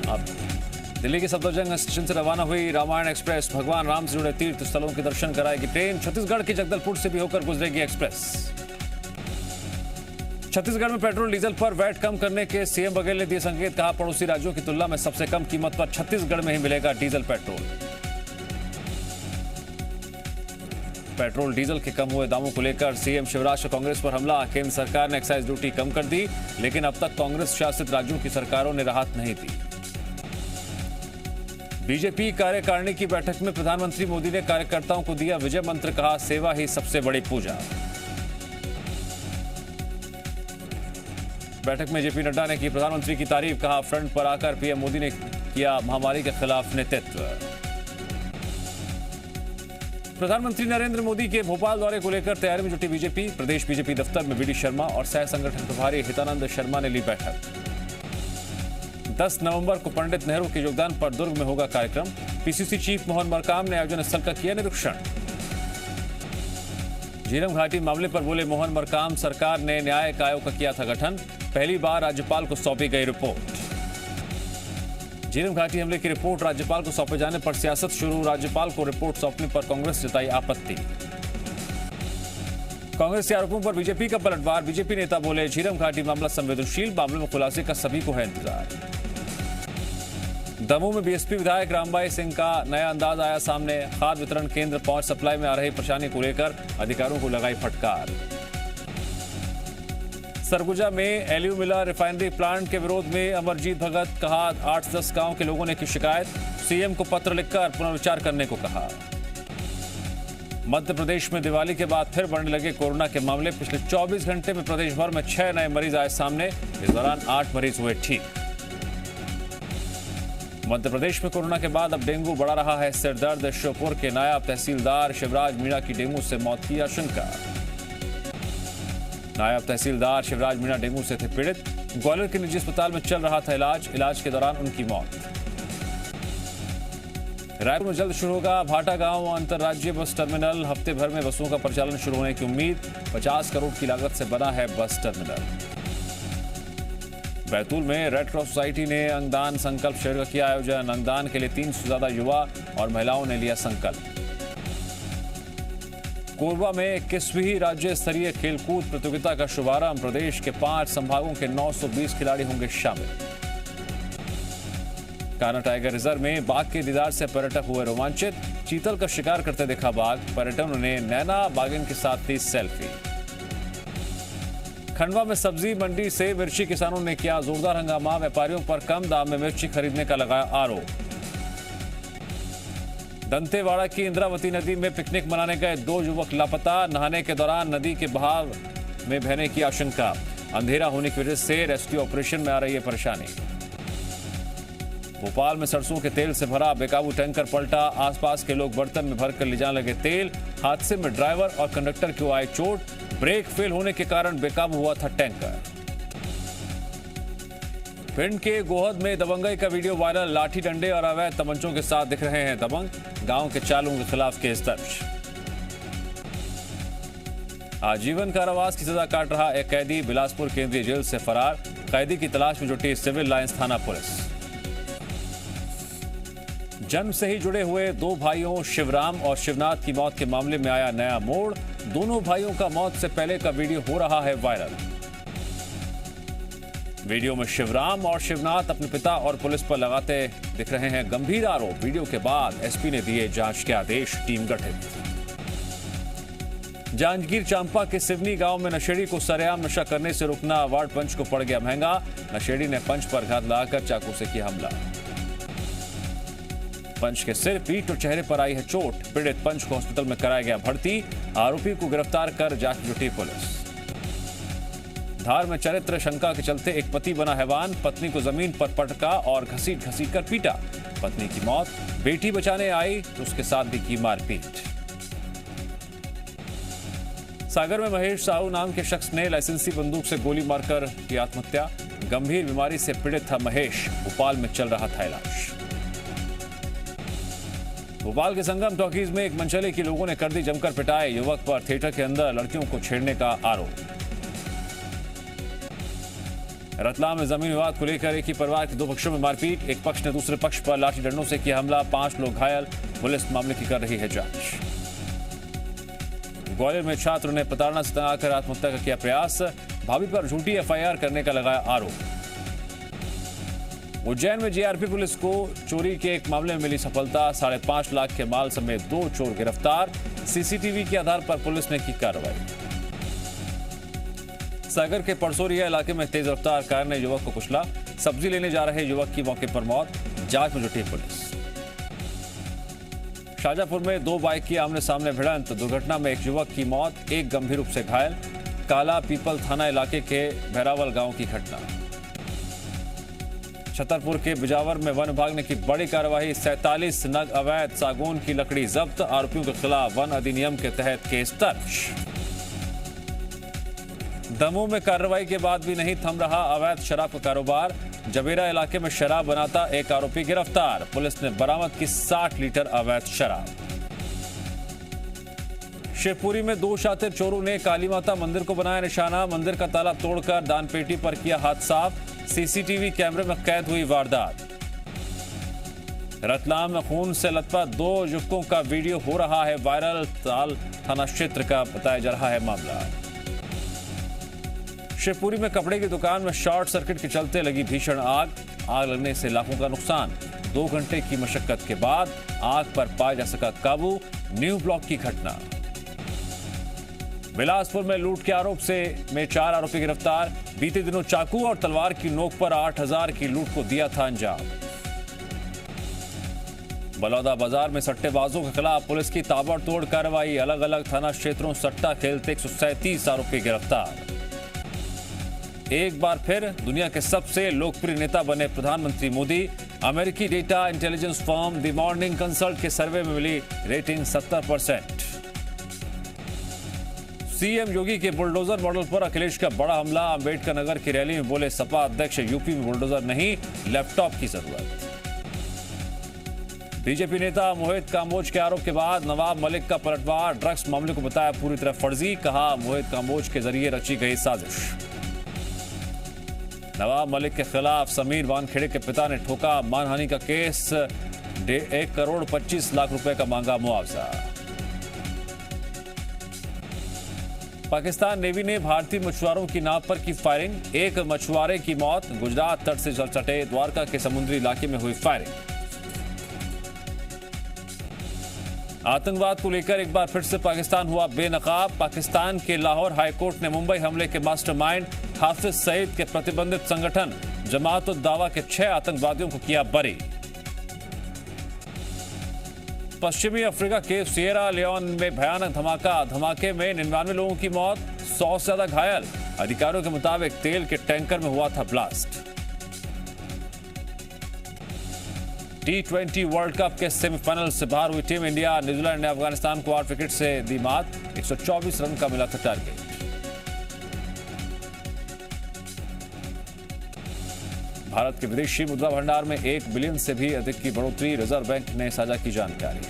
अब दिल्ली के सफदरजंग स्टेशन से रवाना हुई रामायण एक्सप्रेस। भगवान राम से जुड़े तीर्थ स्थलों के दर्शन कराएगी ट्रेन। छत्तीसगढ़ के जगदलपुर से भी होकर गुजरेगी एक्सप्रेस। छत्तीसगढ़ में पेट्रोल डीजल पर वैट कम करने के सीएम बघेल ने दिए संकेत। कहा, पड़ोसी राज्यों की तुलना में सबसे कम कीमत पर छत्तीसगढ़ में ही मिलेगा डीजल पेट्रोल डीजल के कम हुए दामों को लेकर सीएम शिवराज का कांग्रेस पर हमला। केंद्र सरकार ने एक्साइज ड्यूटी कम कर दी, लेकिन अब तक कांग्रेस शासित राज्यों की सरकारों ने राहत नहीं दी। बीजेपी कार्यकारिणी की बैठक में प्रधानमंत्री मोदी ने कार्यकर्ताओं को दिया विजय मंत्र। कहा, सेवा ही सबसे बड़ी पूजा। बैठक में जेपी नड्डा ने की प्रधानमंत्री की तारीफ। कहा, फ्रंट पर आकर पीएम मोदी ने किया महामारी के खिलाफ नेतृत्व। प्रधानमंत्री नरेंद्र मोदी के भोपाल दौरे को लेकर तैयारी में जुटी बीजेपी। प्रदेश बीजेपी दफ्तर में वीडी शर्मा और सह संगठन प्रभारी हितानंद शर्मा ने ली बैठक। 10 नवंबर को पंडित नेहरू के योगदान पर दुर्ग में होगा कार्यक्रम। पीसीसी चीफ मोहन मरकाम ने आयोजन स्थल का किया निरीक्षण। झीरम घाटी मामले पर बोले मोहन मरकाम, सरकार ने न्यायिक आयोग का किया था गठन। पहली बार राज्यपाल को सौंपी गई रिपोर्ट। झीरम घाटी हमले की रिपोर्ट राज्यपाल को सौंपे जाने पर सियासत शुरू। राज्यपाल को रिपोर्ट सौंपने पर कांग्रेस जताई आपत्ति। कांग्रेस के आरोपों पर बीजेपी का पलटवार। बीजेपी नेता बोले, झीरम घाटी मामला संवेदनशील, मामले में खुलासे का सभी को है इंतजार। दमोह में बीएसपी विधायक रामबाई सिंह का नया अंदाज आया सामने। खाद्य वितरण केंद्र पहुंच सप्लाई में आ रही परेशानी को लेकर अधिकारियों को लगाई फटकार। सरगुजा में एल्यू मिलर रिफाइनरी प्लांट के विरोध में अमरजीत भगत। कहा, 8-10 गांव के लोगों ने की शिकायत। सीएम को पत्र लिखकर पुनर्विचार करने को कहा। मध्य प्रदेश में दिवाली के बाद फिर बढ़ने लगे कोरोना के मामले। पिछले 24 घंटे में प्रदेश भर में 6 नए मरीज आए सामने। इस दौरान 8 मरीज हुए ठीक। मध्य प्रदेश में कोरोना के बाद अब डेंगू बढ़ा रहा है सिरदर्द। श्योपुर के नायब तहसीलदार शिवराज मीणा की डेंगू से मौत की आशंका। नायब तहसीलदार शिवराज मीणा डेंगू से थे पीड़ित। ग्वालियर के निजी अस्पताल में चल रहा था इलाज के दौरान उनकी मौत। रायपुर में जल्द शुरू होगा भाटा गांव अंतर्राज्यीय बस टर्मिनल। हफ्ते भर में बसों का परिचालन शुरू होने की उम्मीद। 50 करोड़ की लागत से बना है बस टर्मिनल। बैतूल में रेड क्रॉस सोसाइटी ने अंगदान संकल्प शिविर का किया आयोजन। अंगदान के लिए 300 से ज्यादा युवा और महिलाओं ने लिया संकल्प। कोरबा में 21वीं राज्य स्तरीय खेलकूद प्रतियोगिता का शुभारंभ। प्रदेश के 5 संभागों के 920 खिलाड़ी होंगे शामिल। कान्हा टाइगर रिजर्व में बाघ के दीदार से पर्यटक हुए रोमांचित। चीतल का शिकार करते देखा बाघ। पर्यटकों ने नैना बाघिन के साथ ली सेल्फी। खंडवा में सब्जी मंडी से मिर्ची किसानों ने किया जोरदार हंगामा। व्यापारियों पर कम दाम में मिर्ची खरीदने का लगाया आरोप। दंतेवाड़ा की इंद्रावती नदी में पिकनिक मनाने गए 2 युवक लापता। नहाने के दौरान नदी के बहाव में बहने की आशंका। अंधेरा होने की वजह से रेस्क्यू ऑपरेशन में आ रही है परेशानी। भोपाल में सरसों के तेल से भरा बेकाबू टैंकर पलटा। आसपास के लोग बर्तन में भरकर ले जाने लगे तेल। हादसे में ड्राइवर और कंडक्टर को आई चोट। ब्रेक फेल होने के कारण बेकाबू हुआ था टैंकर। भिंड के गोहद में दबंगई का वीडियो वायरल। लाठी डंडे और अवैध तमंचों के साथ दिख रहे हैं दबंग। गांव के चालुओं के खिलाफ केस दर्ज। आजीवन कारावास की सजा काट रहा एक कैदी बिलासपुर केंद्रीय जेल से फरार। कैदी की तलाश में जुटी सिविल लाइंस थाना पुलिस। जन्म से ही जुड़े हुए 2 भाइयों शिवराम और शिवनाथ की मौत के मामले में आया नया मोड़। दोनों भाइयों का मौत से पहले का वीडियो हो रहा है वायरल। वीडियो में शिवराम और शिवनाथ अपने पिता और पुलिस पर लगाते दिख रहे हैं गंभीर आरोप। वीडियो के बाद एसपी ने दिए जांच के आदेश। टीम गठित। जांजगीर चांपा के सिवनी गांव में नशेड़ी को सरेआम नशा करने से रोकना वार्ड पंच को पड़ गया महंगा। नशेड़ी ने पंच पर घात लगाकर चाकू से किया हमला। पंच के सिर, पीठ और चेहरे पर आई है चोट। पीड़ित पंच को हॉस्पिटल में कराया गया भर्ती। आरोपी को गिरफ्तार कर जांच जुटी पुलिस। धार में चरित्र शंका के चलते एक पति बना हैवान। पत्नी को जमीन पर पटका और घसीट कर पीटा। पत्नी की मौत। बेटी बचाने आई तो उसके साथ भी की मारपीट। सागर में महेश साहू नाम के शख्स ने लाइसेंसी बंदूक से गोली मारकर की आत्महत्या। गंभीर बीमारी से पीड़ित था महेश। भोपाल में चल रहा था इलाज। भोपाल के संगम टॉकीज में एक मनचले की लोगों ने कर दी जमकर पिटाई। युवक पर थिएटर के अंदर लड़कियों को छेड़ने का आरोप। रतलाम में जमीन विवाद को लेकर एक ही परिवार के दो पक्षों में मारपीट, एक पक्ष ने दूसरे पक्ष पर लाठी डंडों से किया हमला, 5 लोग घायल, पुलिस मामले की कर रही है जांच। ग्वालियर में छात्र ने प्रताड़ना से तंग कर आत्महत्या का किया प्रयास, भाभी पर झूठी एफआईआर करने का लगाया आरोप। उज्जैन में जीआरपी पुलिस को चोरी के एक मामले में मिली सफलता, 5.5 लाख के माल समेत 2 चोर गिरफ्तार, सीसीटीवी के आधार पर पुलिस ने की कार्रवाई। सागर के परसोरिया इलाके में तेज रफ्तार कार ने युवक को कुचला, सब्जी लेने जा रहे युवक की मौके पर मौत, जांच में जुटी पुलिस। शाजापुर में 2 बाइक की आमने सामने भिड़ंत, दुर्घटना में एक युवक की मौत, एक गंभीर रूप से घायल, काला पीपल थाना इलाके के भैरावल गांव की घटना। छतरपुर के बिजावर में वन विभाग ने की बड़ी कार्रवाई, 47 नग अवैध सागौन की लकड़ी जब्त, आरोपियों के खिलाफ वन अधिनियम के तहत केस दर्ज। दमोह में कार्रवाई के बाद भी नहीं थम रहा अवैध शराब का कारोबार, जबेरा इलाके में शराब बनाता एक आरोपी गिरफ्तार, पुलिस ने बरामद की 60 लीटर अवैध शराब। शिवपुरी में 2 शातिर चोरों ने काली माता मंदिर को बनाया निशाना, मंदिर का ताला तोड़कर दानपेटी पर किया हाथ साफ, सीसीटीवी कैमरे में कैद हुई वारदात। रतलाम में खून से लथपथ 2 युवकों का वीडियो हो रहा है वायरल, ताल थाना क्षेत्र का बताया जा रहा है मामला। शिवपुरी में कपड़े की दुकान में शॉर्ट सर्किट के चलते लगी भीषण आग लगने से लाखों का नुकसान, 2 घंटे की मशक्कत के बाद आग पर पाया जा सका काबू, न्यू ब्लॉक की घटना। बिलासपुर में लूट के आरोप में 4 आरोपी गिरफ्तार, बीते दिनों चाकू और तलवार की नोक पर 8,000 की लूट को दिया था अंजाम। बलौदा बाजार में सट्टेबाजों के खिलाफ पुलिस की ताबड़तोड़ कार्रवाई, अलग अलग थाना क्षेत्रों सट्टा खेलते 137 आरोपी गिरफ्तार। एक बार फिर दुनिया के सबसे लोकप्रिय नेता बने प्रधानमंत्री मोदी, अमेरिकी data intelligence firm the morning consult के सर्वे में मिली रेटिंग 70%। सीएम योगी के बुलडोजर मॉडल पर अखिलेश का बड़ा हमला, अंबेडकर नगर की रैली में बोले सपा अध्यक्ष यूपी में बुलडोजर नहीं, लैपटॉप की जरूरत। बीजेपी नेता मोहित कांबोज के आरोप के बाद नवाब मलिक का पलटवार, ड्रग्स मामले को बताया पूरी तरह फर्जी, कहा मोहित कांबोज के जरिए रची गई साजिश। नवाब मलिक के खिलाफ समीर वानखेड़े के पिता ने ठोका मानहानि का केस, 1 करोड़ 25 लाख रुपए का मांगा मुआवजा। पाकिस्तान नेवी ने भारतीय मछुआरों की नाव पर की फायरिंग, 1 मछुआरे की मौत, गुजरात तट से जल सटे द्वारका के समुद्री इलाके में हुई फायरिंग। आतंकवाद को लेकर एक बार फिर से पाकिस्तान हुआ बेनकाब, पाकिस्तान के लाहौर हाईकोर्ट ने मुंबई हमले के मास्टरमाइंड हाफिज सईद के प्रतिबंधित संगठन जमात उद दावा के 6 आतंकवादियों को किया बरी। पश्चिमी अफ्रीका के सिएरा लियोन में भयानक धमाके में 99 लोगों की मौत, 100 से ज्यादा घायल, अधिकारियों के मुताबिक तेल के टैंकर में हुआ था ब्लास्ट। T20 वर्ल्ड कप के सेमीफाइनल से बाहर हुई टीम इंडिया, न्यूजीलैंड ने अफगानिस्तान को 8 विकेट से दी मात, 124 रन का मिला था टारगेट। भारत के विदेशी मुद्रा भंडार में 1 बिलियन से भी अधिक की बढ़ोतरी, रिजर्व बैंक ने साझा की जानकारी।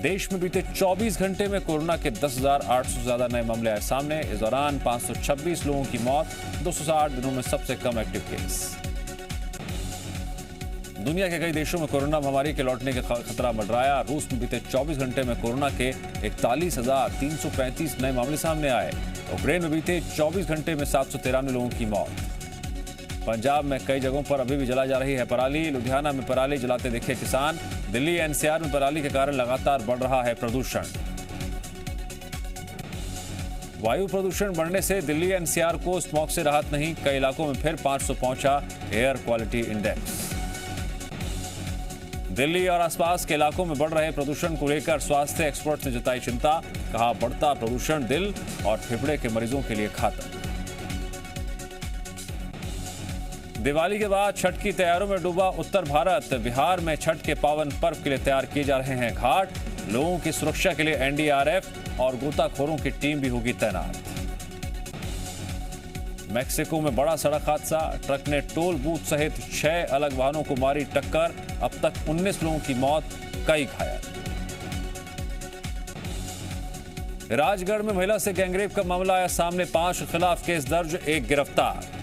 देश में बीते 24 घंटे में कोरोना के 10,800 से ज्यादा नए मामले आए सामने, इस दौरान 526 लोगों की मौत, 260 दिनों में सबसे कम एक्टिव केस। दुनिया के कई देशों में कोरोना महामारी के लौटने का खतरा मंडराया, रूस में बीते 24 घंटे में कोरोना के 41,335 नए मामले सामने आए, यूक्रेन में बीते 24 घंटे में 793 लोगों की मौत। पंजाब में कई जगहों पर अभी भी जला जा रही है पराली, लुधियाना में पराली जलाते दिखे किसान, दिल्ली एनसीआर में पराली के कारण लगातार बढ़ रहा है प्रदूषण। वायु प्रदूषण बढ़ने से दिल्ली एनसीआर को स्मॉग से राहत नहीं, कई इलाकों में फिर 500 पहुंचा एयर क्वालिटी इंडेक्स। दिल्ली और आसपास के इलाकों में बढ़ रहे प्रदूषण को लेकर स्वास्थ्य एक्सपर्ट्स ने जताई चिंता, कहा बढ़ता प्रदूषण दिल और फेफड़े के मरीजों के लिए घातक। दिवाली के बाद छठ की तैयारियों में डूबा उत्तर भारत, बिहार में छठ के पावन पर्व के लिए तैयार किए जा रहे हैं घाट, लोगों की सुरक्षा के लिए एनडीआरएफ और गोताखोरों की टीम भी होगी तैनात। मैक्सिको में बड़ा सड़क हादसा, ट्रक ने टोल बूथ सहित 6 अलग वाहनों को मारी टक्कर, अब तक 19 लोगों की मौत, कई घायल। राजगढ़ में महिला से गैंगरेप का मामला आया सामने, 5 के खिलाफ केस दर्ज, 1 गिरफ्तार।